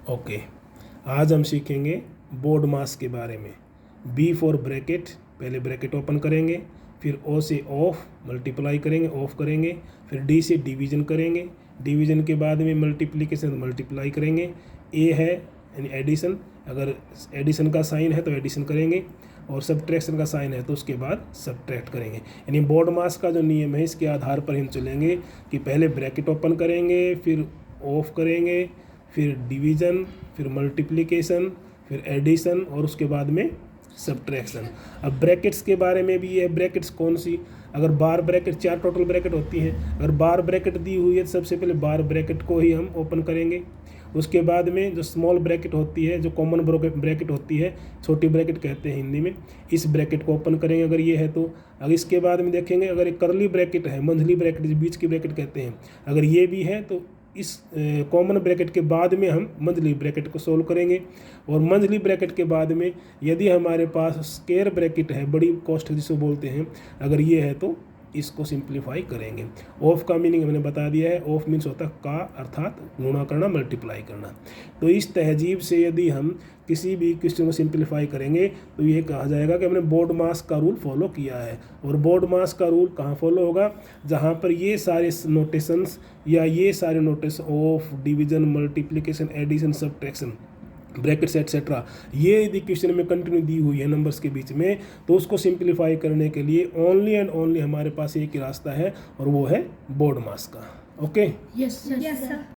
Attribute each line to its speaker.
Speaker 1: Okay, आज हम सीखेंगे बोर्ड मास के बारे में। बी फॉर ब्रैकेट, पहले ब्रैकेट ओपन करेंगे, फिर ओ से ऑफ मल्टीप्लाई करेंगे, ऑफ करेंगे, फिर डी से डिवीजन करेंगे, डिवीजन के बाद में मल्टीप्लिकेशन मल्टीप्लाई करेंगे। ए है यानी एडिशन, अगर एडिशन का साइन है तो एडिशन करेंगे, और सब्ट्रैक्शन का साइन है तो उसके बाद सब्ट्रैक्ट करेंगे। यानी बोर्ड मास का जो नियम है इसके आधार पर हम चलेंगे कि पहले ब्रैकेट ओपन करेंगे, फिर ऑफ करेंगे, फिर डिवीज़न, फिर मल्टीप्लिकेशन, फिर एडिशन और उसके बाद में सब्ट्रैक्शन। अब ब्रैकेट्स के बारे में भी है, ब्रैकेट्स कौन सी, अगर बार ब्रैकेट, 4 टोटल ब्रैकेट होती हैं, अगर बार ब्रैकेट दी हुई है तो सबसे पहले बार ब्रैकेट को ही हम ओपन करेंगे। उसके बाद में जो स्मॉल ब्रैकेट होती है, जो कॉमन ब्रैकेट होती है, छोटी ब्रैकेट कहते हैं हिंदी में, इस ब्रैकेट को ओपन करेंगे अगर ये है तो। अगर इसके बाद में देखेंगे अगर एक करली ब्रैकेट है, मंथली ब्रैकेट बीच की ब्रैकेट कहते हैं, अगर ये भी है तो इस कॉमन ब्रैकेट के बाद में हम मंथली ब्रैकेट को सोल्व करेंगे। और मंथली ब्रैकेट के बाद में यदि हमारे पास स्क्वायर ब्रैकेट है, बड़ी कॉस्ट जिसको बोलते हैं, अगर ये है तो इसको सिंप्लीफाई करेंगे। ऑफ का मीनिंग मैंने बता दिया है, ऑफ मीन्स होता है का, अर्थात गुणा करना, मल्टीप्लाई करना। तो इस तहजीब से यदि हम किसी भी क्वेश्चन को सिंप्लीफाई करेंगे तो ये कहा जाएगा कि हमने बोर्ड मास का रूल फॉलो किया है। और बोर्ड मास का रूल कहाँ फॉलो होगा, जहाँ पर ये सारे नोटेशंस या ये सारे notation of, division, multiplication, addition, subtraction, brackets etcetera, ये यदि क्वेश्चन में कंटिन्यू दी हुई है नंबर्स के बीच में, तो उसको सिंप्लीफाई करने के लिए ओनली एंड ओनली हमारे पास एक ही रास्ता है और वो है बोर्ड मास का। Okay,
Speaker 2: yes sir.